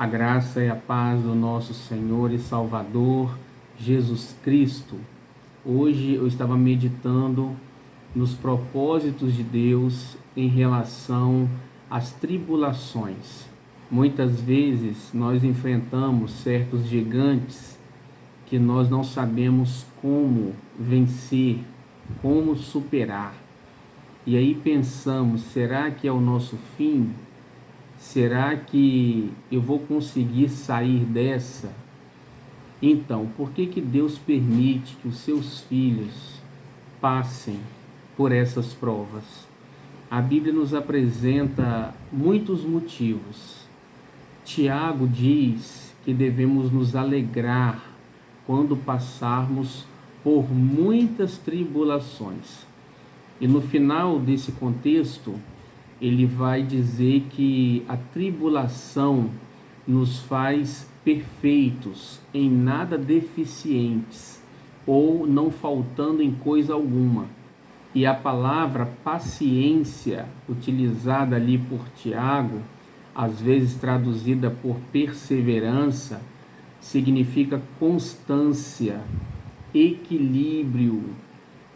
A graça e a paz do nosso Senhor e Salvador Jesus Cristo. Hoje eu estava meditando nos propósitos de Deus em relação às tribulações. Muitas vezes nós enfrentamos certos gigantes que nós não sabemos como vencer, como superar. E aí pensamos, será que é o nosso fim? Será que eu vou conseguir sair dessa? Então, por que Deus permite que os seus filhos passem por essas provas? A Bíblia nos apresenta muitos motivos. Tiago diz que devemos nos alegrar quando passarmos por muitas tribulações. E no final desse contexto, ele vai dizer que a tribulação nos faz perfeitos, em nada deficientes, ou não faltando em coisa alguma. E a palavra paciência, utilizada ali por Tiago, às vezes traduzida por perseverança, significa constância, equilíbrio,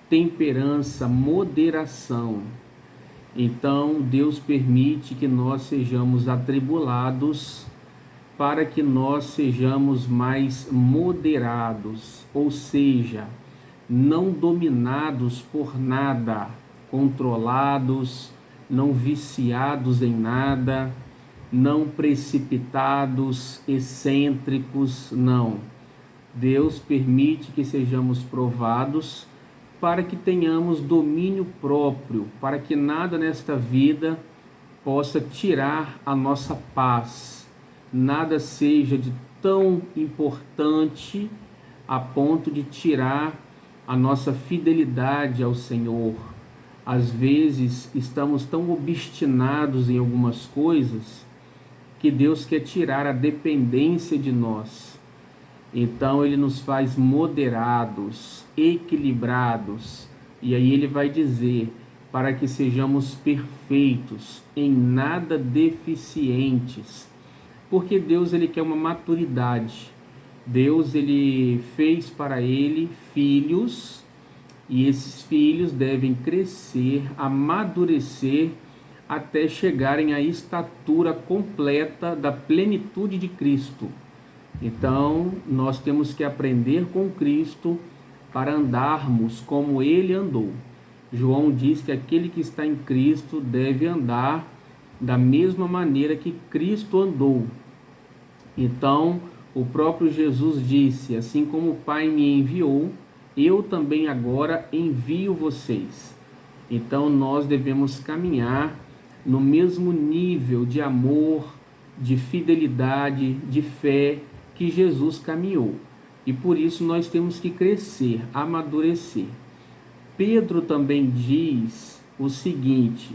temperança, moderação. Então, Deus permite que nós sejamos atribulados para que nós sejamos mais moderados, ou seja, não dominados por nada, controlados, não viciados em nada, não precipitados, excêntricos, não. Deus permite que sejamos provados para que tenhamos domínio próprio, para que nada nesta vida possa tirar a nossa paz, nada seja de tão importante a ponto de tirar a nossa fidelidade ao Senhor. Às vezes estamos tão obstinados em algumas coisas que Deus quer tirar a dependência de nós. Então ele nos faz moderados, equilibrados, e aí ele vai dizer, para que sejamos perfeitos, em nada deficientes, porque Deus ele quer uma maturidade. Deus ele fez para ele filhos, e esses filhos devem crescer, amadurecer, até chegarem à estatura completa da plenitude de Cristo. Então, nós temos que aprender com Cristo para andarmos como Ele andou. João diz que aquele que está em Cristo deve andar da mesma maneira que Cristo andou. Então, o próprio Jesus disse, assim como o Pai me enviou, eu também agora envio vocês. Então, nós devemos caminhar no mesmo nível de amor, de fidelidade, de fé, que Jesus caminhou. E por isso nós temos que crescer, amadurecer. Pedro também diz o seguinte: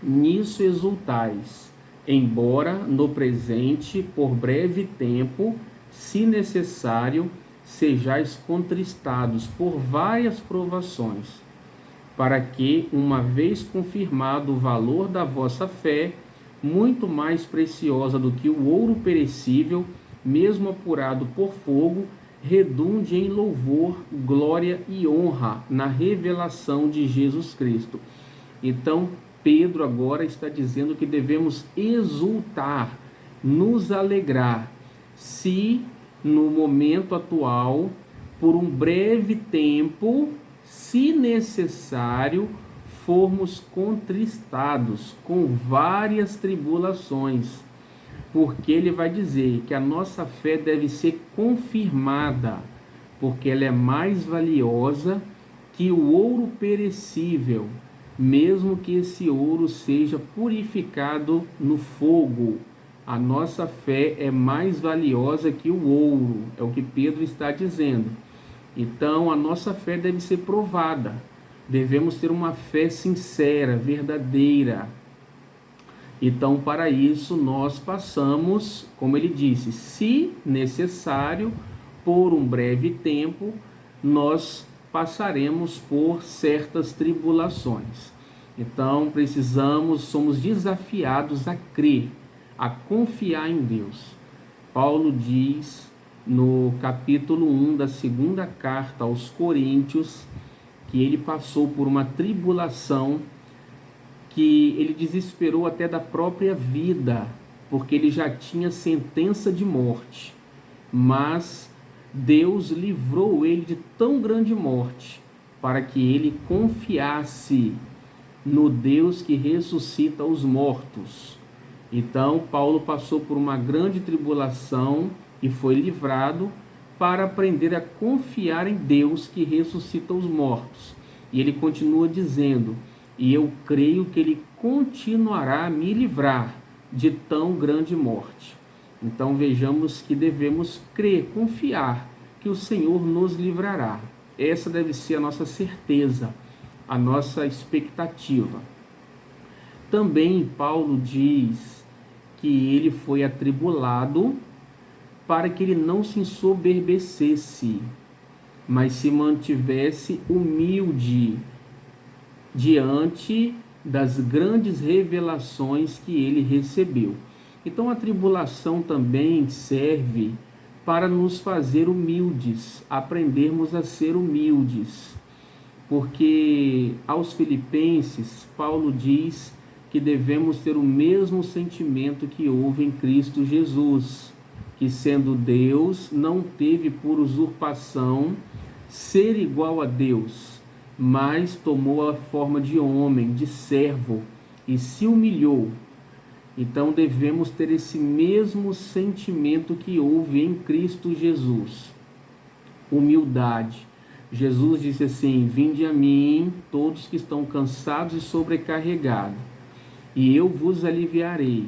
nisso exultais, embora no presente, por breve tempo, se necessário, sejais contristados por várias provações, para que, uma vez confirmado o valor da vossa fé, muito mais preciosa do que o ouro perecível, mesmo apurado por fogo, redunde em louvor, glória e honra na revelação de Jesus Cristo. Então, Pedro agora está dizendo que devemos exultar, nos alegrar, se no momento atual, por um breve tempo, se necessário, formos contristados com várias tribulações, porque ele vai dizer que a nossa fé deve ser confirmada, porque ela é mais valiosa que o ouro perecível, mesmo que esse ouro seja purificado no fogo. A nossa fé é mais valiosa que o ouro, é o que Pedro está dizendo. Então, a nossa fé deve ser provada. Devemos ter uma fé sincera, verdadeira. Então, para isso, nós passamos, como ele disse, se necessário, por um breve tempo, nós passaremos por certas tribulações. Então, somos desafiados a crer, a confiar em Deus. Paulo diz no capítulo 1 da segunda carta aos Coríntios que ele passou por uma tribulação que ele desesperou até da própria vida, porque ele já tinha sentença de morte. Mas Deus livrou ele de tão grande morte, para que ele confiasse no Deus que ressuscita os mortos. Então, Paulo passou por uma grande tribulação e foi livrado para aprender a confiar em Deus que ressuscita os mortos. E ele continua dizendo: e eu creio que ele continuará a me livrar de tão grande morte. Então vejamos que devemos crer, confiar que o Senhor nos livrará. Essa deve ser a nossa certeza, a nossa expectativa. Também Paulo diz que ele foi atribulado para que ele não se ensoberbecesse, mas se mantivesse humilde diante das grandes revelações que ele recebeu. Então a tribulação também serve para nos fazer humildes, aprendermos a ser humildes. Porque aos Filipenses, Paulo diz que devemos ter o mesmo sentimento que houve em Cristo Jesus, que sendo Deus, não teve por usurpação ser igual a Deus, mas tomou a forma de homem, de servo, e se humilhou. Então devemos ter esse mesmo sentimento que houve em Cristo Jesus. Humildade. Jesus disse assim: vinde a mim, todos que estão cansados e sobrecarregados, e eu vos aliviarei.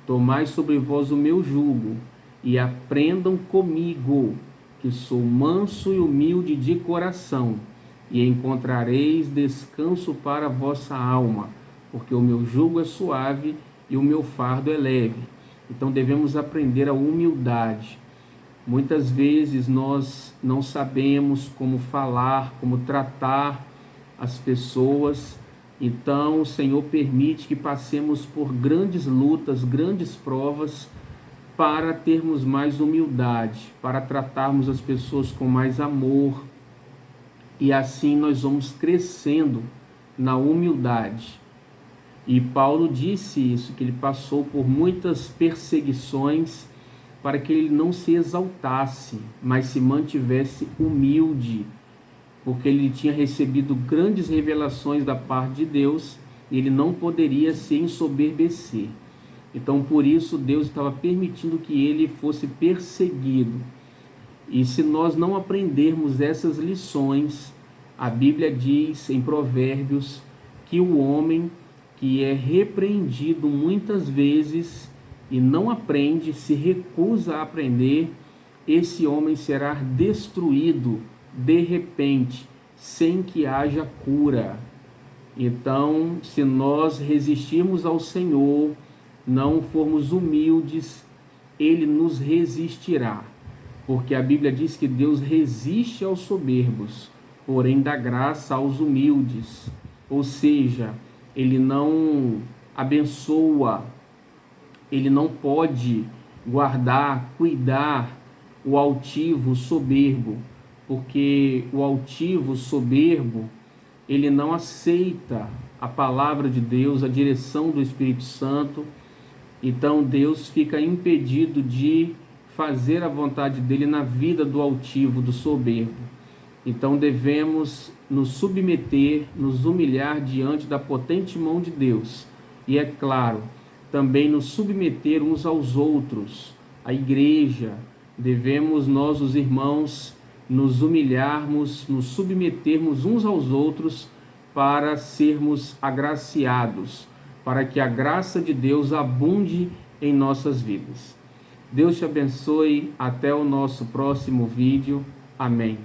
Tomai sobre vós o meu jugo, e aprendam comigo, que sou manso e humilde de coração, e encontrareis descanso para a vossa alma, porque o meu jugo é suave e o meu fardo é leve. Então devemos aprender a humildade. Muitas vezes nós não sabemos como falar, como tratar as pessoas. Então o Senhor permite que passemos por grandes lutas, grandes provas, para termos mais humildade, para tratarmos as pessoas com mais amor. E assim nós vamos crescendo na humildade. E Paulo disse isso, que ele passou por muitas perseguições para que ele não se exaltasse, mas se mantivesse humilde, porque ele tinha recebido grandes revelações da parte de Deus e ele não poderia se ensoberbecer. Então, por isso, Deus estava permitindo que ele fosse perseguido. E se nós não aprendermos essas lições, a Bíblia diz em Provérbios que o homem que é repreendido muitas vezes e não aprende, se recusa a aprender, esse homem será destruído de repente, sem que haja cura. Então, se nós resistirmos ao Senhor, não formos humildes, Ele nos resistirá. Porque a Bíblia diz que Deus resiste aos soberbos, porém dá graça aos humildes. Ou seja, Ele não abençoa, Ele não pode guardar, cuidar o altivo, o soberbo, porque o altivo, o soberbo, ele não aceita a palavra de Deus, a direção do Espírito Santo. Então Deus fica impedido de fazer a vontade dele na vida do altivo, do soberbo. Então devemos nos submeter, nos humilhar diante da potente mão de Deus. E é claro, também nos submeter uns aos outros, a igreja. Devemos nós, os irmãos, nos humilharmos, nos submetermos uns aos outros para sermos agraciados, para que a graça de Deus abunde em nossas vidas. Deus te abençoe. Até o nosso próximo vídeo. Amém.